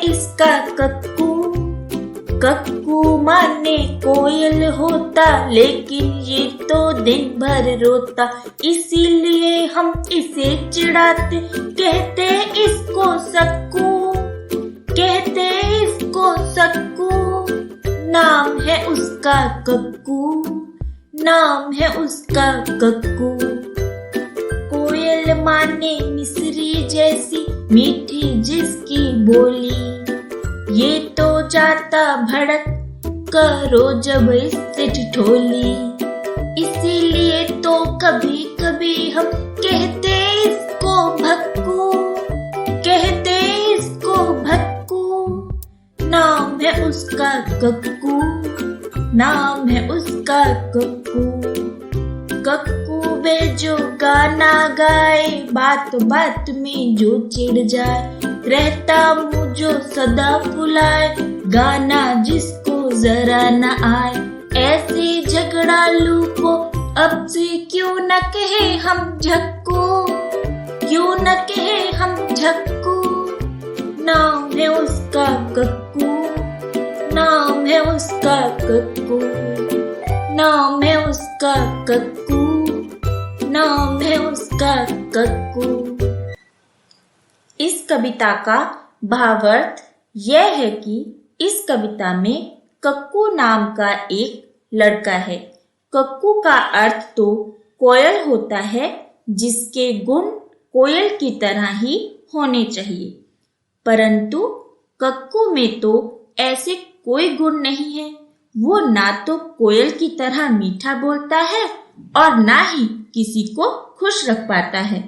इसका cuckoo. Cuckoo माने कोयल होता, लेकिन ये तो दिन भर रोता, इसीलिए हम इसे चिढ़ाते, कहते इसको सक्कू, कहते इसको सक्कू। नाम है उसका कक्कू, नाम है उसका कक्कू। कोयल माने मिस्री जैसी, मीठी जिसकी बोली, ये तो जाता भड़क, करो जब इससे ठिठोली। इसीलिए तो कभी कभी हम कहते इसको भक्कू, कहते इसको भक्कू। नाम है उसका कक्कू, नाम है उसका कक्कू। कक्कू वे जो गाना गाए, बात बात में जो चिढ़ जाए, रहता मुँह जो सदा फुलाए, गाना जिसको जरा न आए। ऐसे झगड़ालू को अब से क्यों न कहे हम झक्कू, क्यों न कहे हम झक्कू। नाम है उसका कक्कू, नाम है उसका कक्कू, नाम है उसका कक्कू, नाम है उसका कक्कू। इस कविता का भावार्थ यह है कि इस कविता में कक्कू नाम का एक लड़का है। कक्कू का अर्थ तो कोयल होता है, जिसके गुण कोयल की तरह ही होने चाहिए, परंतु कक्कू में तो ऐसे कोई गुण नहीं है। वो ना तो कोयल की तरह मीठा बोलता है और ना ही किसी को खुश रख पाता है।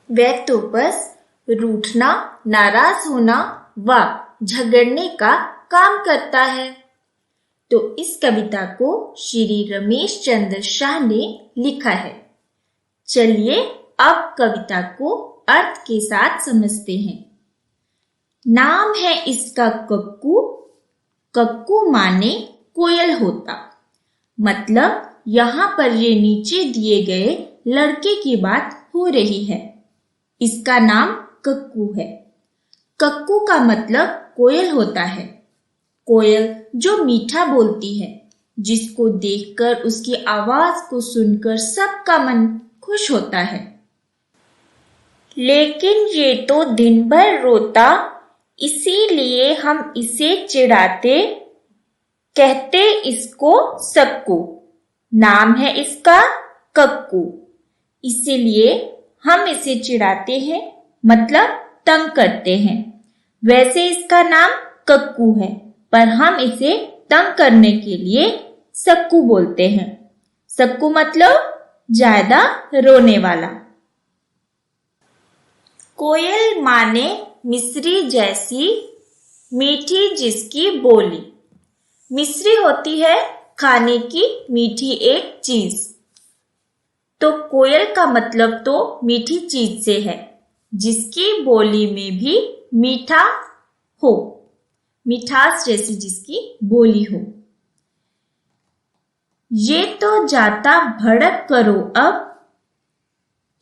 वह तो बस रूठना, नाराज होना व झगड़ने का काम करता है। तो इस कविता को श्री रमेश चंद्र शाह ने लिखा है। चलिए अब कविता को अर्थ के साथ समझते हैं। नाम है इसका कक्कू। कक्कू माने कोयल होता, मतलब यहाँ पर ये नीचे दिए गए लड़के की बात हो रही है। इसका नाम कक्कू है। कक्कू का मतलब कोयल होता है। कोयल जो मीठा बोलती है, जिसको देखकर, उसकी आवाज को सुनकर सबका मन खुश होता है। लेकिन ये तो दिन भर रोता, इसीलिए हम इसे चिढ़ाते, कहते इसको सक्कू। नाम है इसका कक्कू, इसीलिए हम इसे चिढ़ाते हैं, मतलब तंग करते हैं। वैसे इसका नाम कक्कू है, पर हम इसे तंग करने के लिए सक्कू बोलते हैं। सक्कू मतलब ज्यादा रोने वाला। कोयल माने मिस्री जैसी, मीठी जिसकी बोली। मिस्री होती है खाने की मीठी एक चीज। तो कोयल का मतलब तो मीठी चीज से है, जिसकी बोली में भी मीठा हो, मिठास जैसी जिसकी बोली हो। ये तो जाता भड़क, करो अब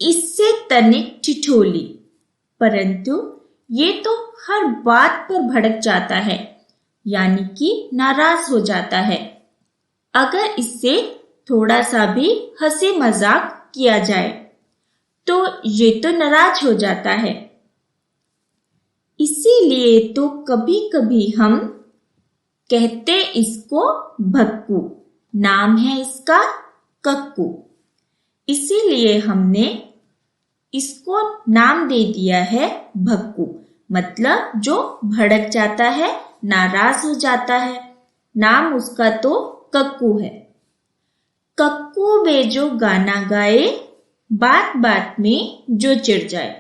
इससे तनिक ठिठोली। परंतु ये तो हर बात पर भड़क जाता है, यानी कि नाराज हो जाता है। अगर इससे थोड़ा सा भी हंसी मजाक किया जाए तो ये तो नाराज हो जाता है। इसीलिए तो कभी कभी हम कहते इसको भक्कू। नाम है इसका कक्कू, इसीलिए हमने इसको नाम दे दिया है भक्कू, मतलब जो भड़क जाता है, नाराज हो जाता है। नाम उसका तो कक्कू है। कक्कू वे जो गाना गाए, बात बात में जो चिढ़ जाए।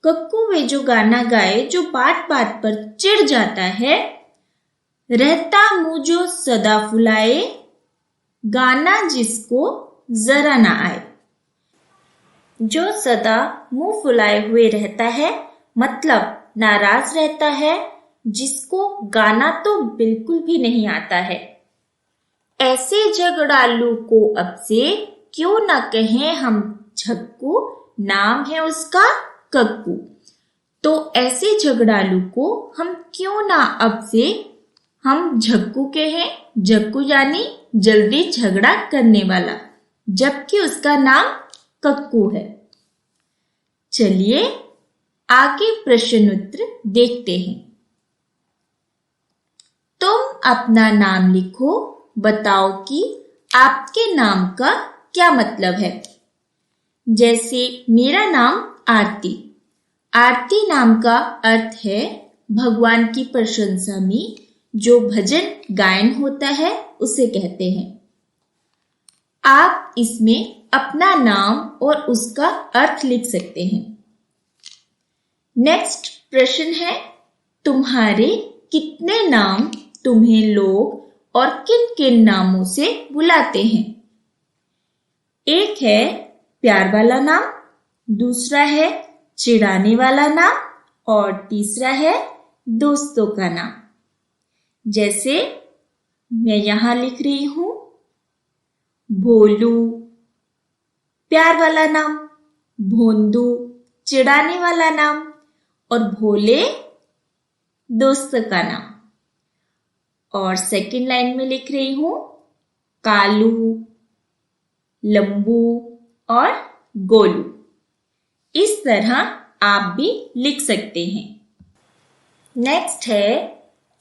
कक्कू वे जो गाना गाए, जो बात बात पर चिढ़ जाता है। रहता मुँह जो सदा फुलाए, गाना जिसको जरा ना आए। जो सदा मुंह फुलाए हुए रहता है, मतलब नाराज रहता है, जिसको गाना तो बिल्कुल भी नहीं आता है। ऐसे झगड़ालू को अब से क्यों न कहें हम झक्कू, नाम है उसका कक्कू। तो ऐसे झगड़ालू को हम क्यों ना अब से हम झक्कू कहें। झक्कू यानी जल्दी झगड़ा करने वाला, जबकि उसका नाम कक्कू है। चलिए आगे प्रश्न उत्तर देखते हैं। तुम अपना नाम लिखो, बताओ कि आपके नाम का क्या मतलब है। जैसे मेरा नाम आरती। आरती नाम का अर्थ है भगवान की प्रशंसा में जो भजन गायन होता है उसे कहते हैं। आप इसमें अपना नाम और उसका अर्थ लिख सकते हैं। नेक्स्ट प्रश्न है, तुम्हारे कितने नाम तुम्हें लोग और किन किन नामों से बुलाते हैं। एक है प्यार वाला नाम, दूसरा है चिढ़ाने वाला नाम और तीसरा है दोस्तों का नाम। जैसे मैं यहां लिख रही हूं भोलू प्यार वाला नाम, भोंदू चिढ़ाने वाला नाम और भोले दोस्त का नाम। और सेकंड लाइन में लिख रही हूं कालू, लंबू और गोलू। इस तरह आप भी लिख सकते हैं। नेक्स्ट है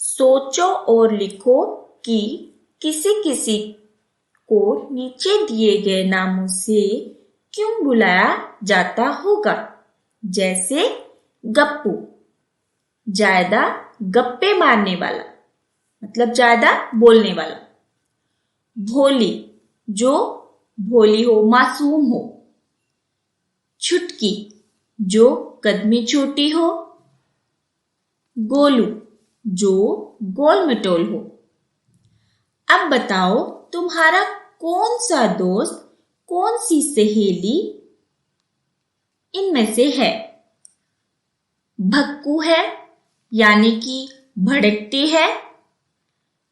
सोचो और लिखो कि किसी किसी को नीचे दिए गए नामों से क्यों बुलाया जाता होगा। जैसे गप्पू ज्यादा गप्पे मारने वाला, मतलब ज्यादा बोलने वाला। भोली जो भोली हो, मासूम हो। छुटकी जो कद में छोटी हो। गोलू जो गोल मटोल हो। अब बताओ तुम्हारा कौन सा दोस्त, कौन सी सहेली इनमें से है। भक्कू है यानी कि भड़कती है।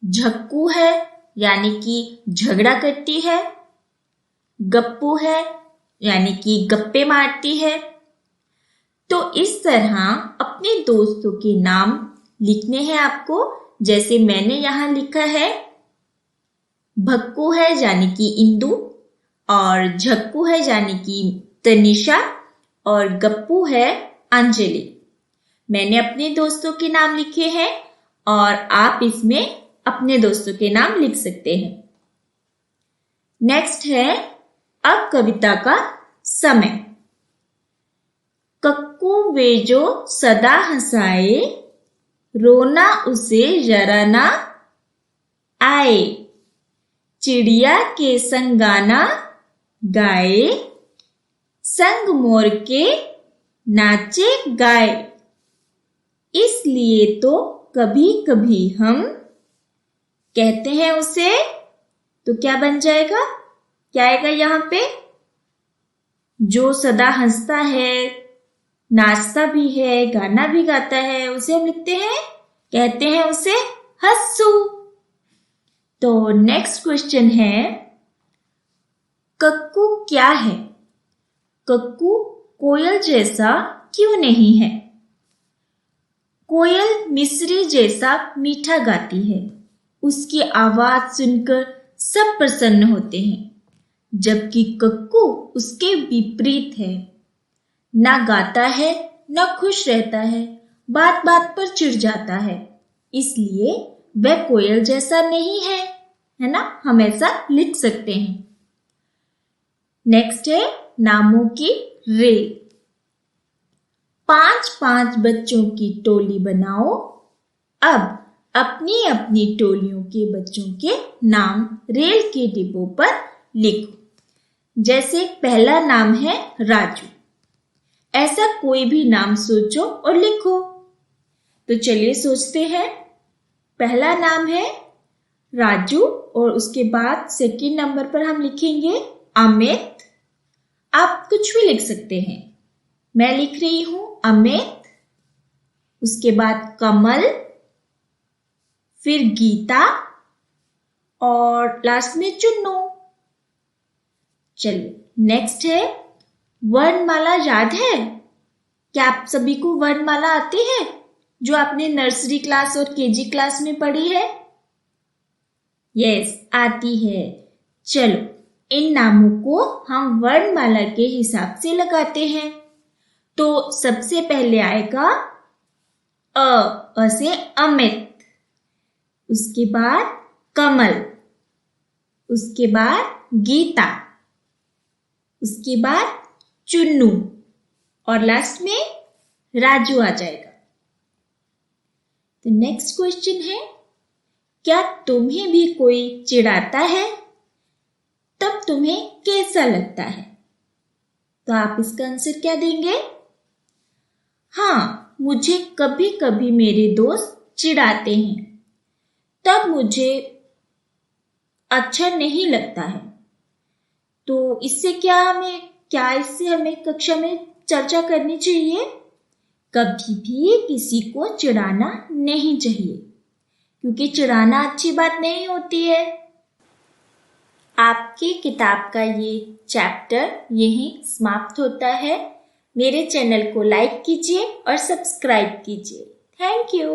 झक्कू है यानी कि झगड़ा करती है। गप्पू है यानी कि गप्पे मारती है। तो इस तरह अपने दोस्तों के नाम लिखने हैं आपको। जैसे मैंने यहां लिखा है भक्कू है यानी कि इंदु, और झक्कू है यानी कि तनिषा, और गप्पू है अंजलि। मैंने अपने दोस्तों के नाम लिखे हैं और आप इसमें अपने दोस्तों के नाम लिख सकते हैं। नेक्स्ट है अब कविता का समय। कक्कू वे जो सदा हंसाए, रोना उसे जरा ना आए। चिड़िया के संग गाना गाए, संग मोर के नाचे गाए। इसलिए तो कभी कभी हम कहते हैं उसे, तो क्या बन जाएगा, क्या आएगा यहाँ पे। जो सदा हंसता है, नाचता भी है, गाना भी गाता है, उसे हम लिखते हैं, कहते हैं उसे हंसू। तो नेक्स्ट क्वेश्चन है कक्कू क्या है। कक्कू कोयल जैसा क्यों नहीं है। कोयल मिस्री जैसा मीठा गाती है, उसकी आवाज सुनकर सब प्रसन्न होते हैं, जबकि कक्कू उसके विपरीत है। ना गाता है, ना खुश रहता है, बात बात पर चिढ़ जाता है। इसलिए वह कोयल जैसा नहीं है ना। हम ऐसा लिख सकते हैं। नेक्स्ट है नामों की रेल। 5-5 बच्चों की टोली बनाओ। अब अपनी अपनी टोलियों के बच्चों के नाम रेल के डिब्बों पर लिखो। जैसे पहला नाम है राजू। ऐसा कोई भी नाम सोचो और लिखो। तो चलिए सोचते हैं। पहला नाम है राजू और उसके बाद सेकंड नंबर पर हम लिखेंगे अमित। आप कुछ भी लिख सकते हैं। मैं लिख रही हूं अमित, उसके बाद कमल, फिर गीता और लास्ट में चुन्नू। चलिए नेक्स्ट है वर्णमाला। याद है क्या आप सभी को वर्णमाला आती है जो आपने नर्सरी क्लास और केजी क्लास में पढ़ी है? यस, आती है। चलो इन नामों को हम वर्णमाला के हिसाब से लगाते हैं। तो सबसे पहले आएगा अ से अमित, उसके बाद कमल, उसके बाद गीता, उसके बाद चुन्नू और लास्ट में राजू आ जाएगा। तो नेक्स्ट क्वेश्चन है, क्या तुम्हें भी कोई चिढ़ाता है तब तुम्हें कैसा लगता है? तो आप इसका आंसर क्या देंगे? हाँ, मुझे कभी कभी मेरे दोस्त चिढ़ाते हैं, तब मुझे अच्छा नहीं लगता है। तो इससे हमें कक्षा में चर्चा करनी चाहिए। कभी भी किसी को चिढ़ाना नहीं चाहिए, क्योंकि चिढ़ाना अच्छी बात नहीं होती है। आपकी किताब का ये चैप्टर यहीं समाप्त होता है। मेरे चैनल को लाइक कीजिए और सब्सक्राइब कीजिए। Thank you.